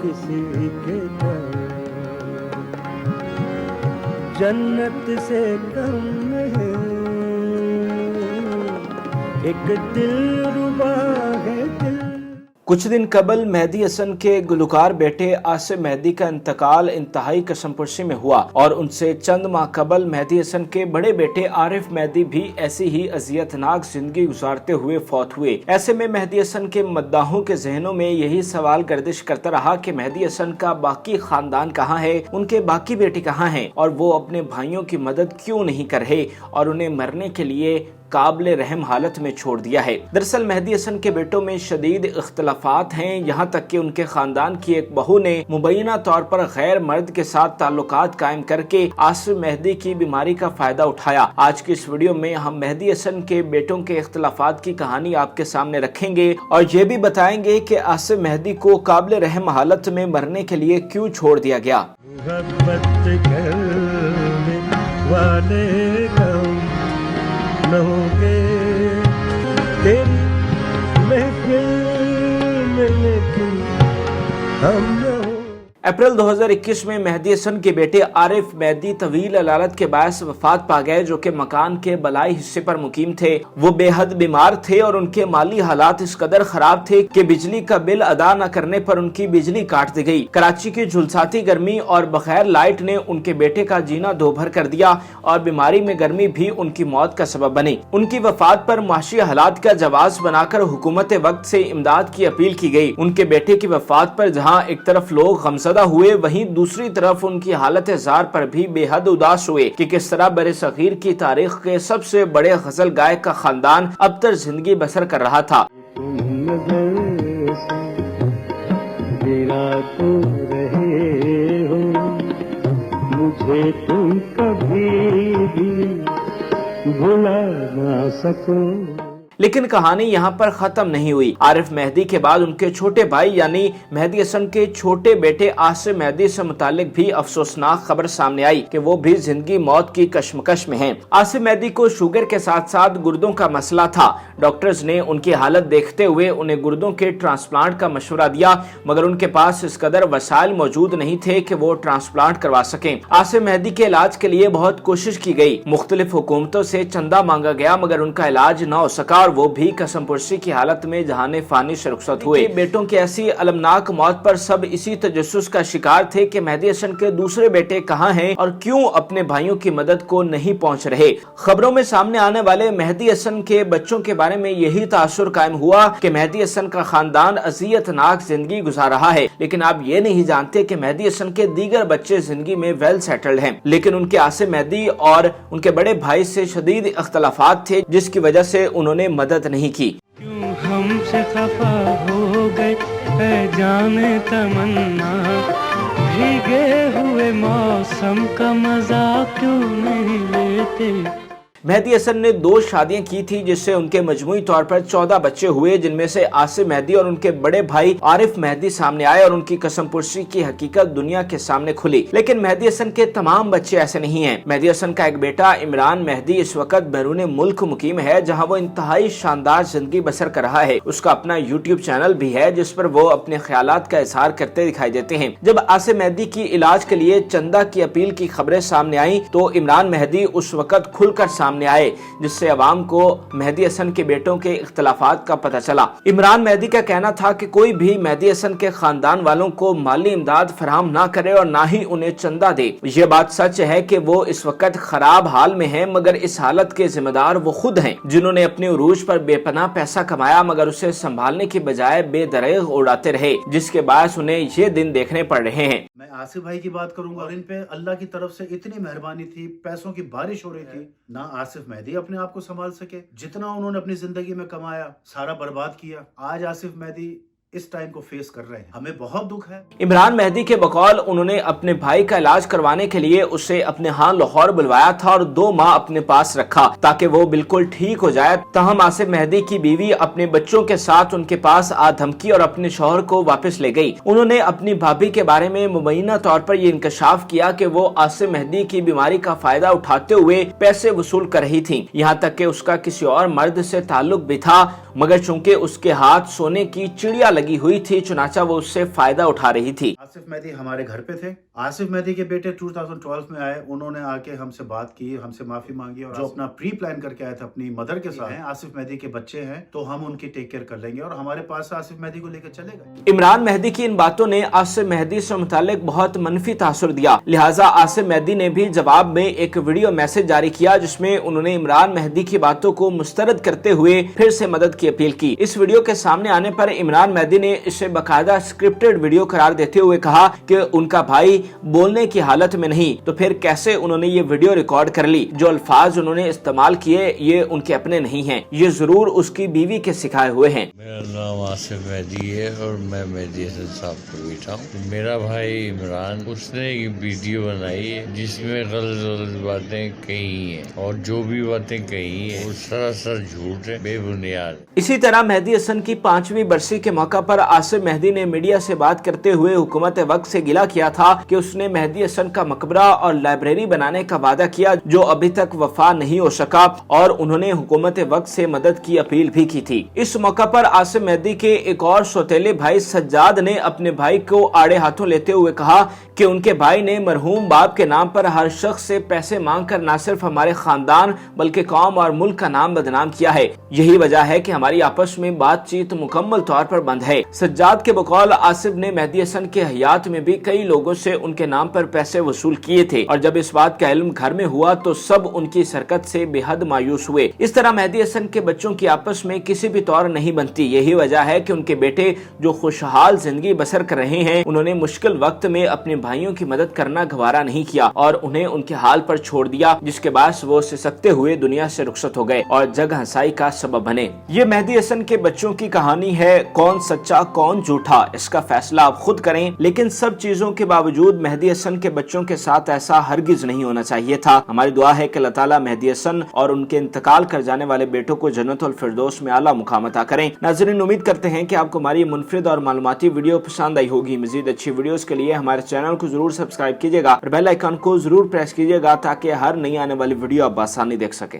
किसी के दर, जन्नत से कम है एक दिलरुबा है दिल। कुछ दिन कबल मेहदी हसन के गुलकार बेटे आसिफ मेहदी का इंतकाल इंतहाई कसमपुरसी में हुआ और उनसे चंद माह कबल मेहदी हसन के बड़े बेटे आरिफ मेहदी भी ऐसी ही अजियतनाक जिंदगी गुजारते हुए फौत हुए। ऐसे में मेहदी हसन के मद्दाहों के जहनों में यही सवाल गर्दिश करता रहा कि मेहदी हसन का बाकी खानदान कहाँ है, उनके बाकी बेटे कहाँ हैं और वो अपने भाइयों की मदद क्यों नहीं कर रहे और उन्हें मरने के लिए काबिल रहम हालत में छोड़ दिया है। दरअसल मेहदी हसन के बेटों में शदीद इख्तलाफात हैं, यहाँ तक कि उनके खानदान की एक बहू ने मुबैना तौर पर गैर मर्द के साथ ताल्लुकात कायम करके आसिफ मेहदी की बीमारी का फायदा उठाया। आज की इस वीडियो में हम मेहदी हसन के बेटों के इख्तलाफात की कहानी आपके सामने रखेंगे और ये भी बताएंगे कि आसिफ मेहदी को काबिल रहम हालत में मरने के लिए क्यों छोड़ दिया गया। न होंगे तेरी महफिल में लेकिन हम न हो। अप्रैल 2021 में मेहदी हसन के बेटे आरिफ मेहदी तवील अलालत के बायस वफात पा गए, जो कि मकान के बलाई हिस्से पर मुकीम थे। वो बेहद बीमार थे और उनके माली हालात इस कदर खराब थे कि बिजली का बिल अदा न करने पर उनकी बिजली काट दी गई। कराची की झुलसाती गर्मी और बगैर लाइट ने उनके बेटे का जीना दोभर कर दिया और बीमारी में गर्मी भी उनकी मौत का सबब बनी। उनकी वफात पर माशी हालात का जवाब बनाकर हुकूमत वक्त से इमदाद की अपील की गई। उनके बेटे की वफात पर जहाँ एक तरफ लोग गमज़दा हुए, वहीं दूसरी तरफ उनकी हालत ज़ार पर भी बेहद उदास हुए कि किस तरह बरे सगीर की तारीख के सबसे बड़े गजल गायक का खानदान अबतर जिंदगी बसर कर रहा था। मुझे तुम कभी भी भुला ना सको। लेकिन कहानी यहाँ पर खत्म नहीं हुई। आरिफ मेहदी के बाद उनके छोटे भाई यानी मेहदी हसन के छोटे बेटे आसिफ मेहदी से मुतालिक भी अफसोसनाक खबर सामने आई कि वो भी जिंदगी मौत की कश्मकश में हैं। आसिफ मेहदी को शुगर के साथ साथ गुर्दों का मसला था। डॉक्टर्स ने उनकी हालत देखते हुए उन्हें गुर्दों के ट्रांसप्लांट का मशवरा दिया, मगर उनके पास इस कदर वसाइल मौजूद नहीं थे कि वो ट्रांसप्लांट करवा सकें। आसिफ मेहदी के इलाज के लिए बहुत कोशिश की गई, मुख्तलिफ हुकूमतों से चंदा मांगा गया, मगर उनका इलाज न हो सका, वो भी कसमपुरसी की हालत में जहाने फानी से रुखसत हुए। बेटों की ऐसी अलमनाक मौत पर सब इसी तजस्सुस का शिकार थे कि मेहदी हसन के दूसरे बेटे कहाँ हैं और क्यों अपने भाइयों की मदद को नहीं पहुंच रहे। खबरों में सामने आने वाले मेहदी हसन के बच्चों के बारे में यही तासुर कायम हुआ कि मेहदी हसन का खानदान अजियतनाक जिंदगी गुजार रहा है, लेकिन आप ये नहीं जानते कि मेहदी हसन के दीगर बच्चे जिंदगी में वेल सेटल्ड हैं, लेकिन उनके आसिफ मेहदी और उनके बड़े भाई से शदीद इख्तलाफात थे, जिसकी वजह से उन्होंने मदद नहीं की। क्यों हमसे खफा हो गए है जाने तमन्ना, भीगे हुए मौसम का मजा क्यों नहीं लेते। मेहदी हसन ने 2 शादियां की थी, जिससे उनके मजमूई तौर पर 14 बच्चे हुए, जिनमें से आसिफ मेहदी और उनके बड़े भाई आरिफ मेहदी सामने आए और उनकी कसमपुरसी की हकीकत दुनिया के सामने खुली। लेकिन मेहदी हसन के तमाम बच्चे ऐसे नहीं हैं। मेहदी हसन का एक बेटा इमरान मेहदी इस वक्त बैरून मुल्क मुकीम है, जहां वो इंतहाई शानदार जिंदगी बसर कर रहा है। उसका अपना यूट्यूब चैनल भी है, जिस पर वो अपने ख्यालात का इजहार करते दिखाई देते हैं। जब आसिफ मेहदी की इलाज के लिए चंदा की अपील की खबरें सामने आई तो इमरान मेहदी उस वक्त खुलकर सामने आए, जिससे अवाम को मेहदी हसन के बेटों के इख्तलाफात का पता चला। इमरान मेहदी का कहना था कि कोई भी मेहदी हसन के खानदान वालों को माली इमदाद फराहम ना करे और ना ही उन्हें चंदा दे। ये बात सच है कि वो इस वक्त खराब हाल में हैं, मगर इस हालत के जिम्मेदार वो खुद हैं, जिन्होंने अपने उरूज पर बेपनाह पैसा कमाया, मगर उसे संभालने की बजाय बेदरेग उड़ाते रहे, जिसके बायस उन्हें ये दिन देखने पड़ रहे हैं। मैं आसिफ भाई की बात करूंगा और इन पे अल्लाह की तरफ से इतनी मेहरबानी थी, पैसों की बारिश हो रही थी, ना आसिफ मेहदी अपने आप को संभाल सके। जितना उन्होंने अपनी जिंदगी में कमाया सारा बर्बाद किया। आज आसिफ मेहदी इस टाइम को फेस कर रहे हैं, हमें बहुत दुख है। इमरान मेहदी के बकौल उन्होंने अपने भाई का इलाज करवाने के लिए उसे अपने यहाँ लाहौर बुलवाया था और 2 माह अपने पास रखा ताकि वो बिल्कुल ठीक हो जाए। तहम आसिफ मेहदी की बीवी अपने बच्चों के साथ उनके पास आ धमकी और अपने शौहर को वापस ले गई। उन्होंने अपनी भाभी के बारे में मुबैना तौर पर ये इंकशाफ किया कि वो आसिफ मेहदी की बीमारी का फायदा उठाते हुए पैसे वसूल कर रही थी। यहाँ तक कि उसका किसी और मर्द से ताल्लुक भी था, मगर चूंकि उसके हाथ सोने की चिड़िया लगी हुई थी, चुनाचा वो उससे फायदा उठा रही थी। आसिफ मेहदी हमारे घर पे थे। आसिफ मेहदी के बेटे 2012 में आए, उन्होंने आके हमसे बात की, हमसे माफी मांगी और जो अपना प्री प्लान करके आए थे अपनी मदर के साथ, आसिफ मेहदी के बच्चे हैं तो हम उनकी टेक केयर कर लेंगे और हमारे पास आसिफ मेहदी को लेकर चलेगा। इमरान मेहदी की इन बातों ने आसिफ मेहदी से मुतालिक बहुत मनफी तासुर दिया, लिहाजा आसिफ मेहदी ने भी जवाब में एक वीडियो मैसेज जारी किया जिसमें उन्होंने इमरान मेहदी की बातों को मुस्तरद करते हुए फिर से मदद की अपील की। इस वीडियो के सामने आने पर इमरान मेहदी ने इसे बाकायदा स्क्रिप्टेड वीडियो करार देते हुए कहा कि उनका भाई बोलने की हालत में नहीं, तो फिर कैसे उन्होंने ये वीडियो रिकॉर्ड कर ली। जो अल्फाज उन्होंने इस्तेमाल किए ये उनके अपने नहीं हैं, ये जरूर उसकी बीवी के सिखाए हुए हैं। मेरा नाम आसिफ मेहदी है और मैं मेहदी हसन साहब पर बैठा हूँ। मेरा भाई इमरान, उसने एक वीडियो बनाई है जिसमें गलत बातें कही हैं और जो भी बातें कही हैं वो सरासर झूठ है, बेबुनियाद। इसी तरह मेहदी हसन की 5वीं बरसी के मौका पर आसिफ मेहदी ने मीडिया से बात करते हुए हुकूमत वक्त से गिला किया था कि उसने मेहदी हसन का मकबरा और लाइब्रेरी बनाने का वादा किया जो अभी तक वफा नहीं हो सका, और उन्होंने हुकूमत वक्त से मदद की अपील भी की थी। इस मौका पर आसिफ मेहदी के एक और सौतेले भाई सज्जाद ने अपने भाई को आड़े हाथों लेते हुए कहा कि उनके भाई ने मरहूम बाप के नाम पर हर शख्स से पैसे मांगकर न सिर्फ हमारे खानदान बल्कि कौम और मुल्क का नाम बदनाम किया है। यही वजह है कि हमारी आपस में बातचीत मुकम्मल तौर पर बंद है। सज्जाद के बकौल आसिफ ने मेहदी हसन के हयात में भी कई लोगों से उनके नाम पर पैसे वसूल किए थे और जब इस बात का इल्म घर में हुआ तो सब उनकी सरकत से बेहद मायूस हुए। इस तरह मेहदी हसन के बच्चों की आपस में किसी भी तौर नहीं बनती। यही वजह है कि उनके बेटे जो खुशहाल जिंदगी बसर कर रहे हैं, उन्होंने मुश्किल वक्त में अपने भाइयों की मदद करना गवारा नहीं किया और उन्हें उनके हाल पर छोड़ दिया, जिसके बाद वो सिसकते हुए दुनिया से रुखसत हो गए और जग हंसाई का सबब बने। ये मेहदी हसन के बच्चों की कहानी है। कौन सच्चा कौन झूठा इसका फैसला आप खुद करें, लेकिन सब चीजों के बावजूद मेहदी हसन के बच्चों के साथ ऐसा हरगिज नहीं होना चाहिए था। हमारी दुआ है कि अल्लाह ताला मेहदी हसन और उनके इंतकाल कर जाने वाले बेटों को जन्नतुल फिरदौस में आला मुकाम अता करें। नाज़रीन, उम्मीद करते हैं कि आपको हमारी मुनफरिद और मालूमाती वीडियो पसंद आई होगी। मजीद अच्छी वीडियोस के लिए हमारे चैनल को जरूर सब्सक्राइब कीजिएगा और बेल आइकन को जरूर प्रेस कीजिएगा ताकि हर नई आने वाली वीडियो आप आसानी देख सके।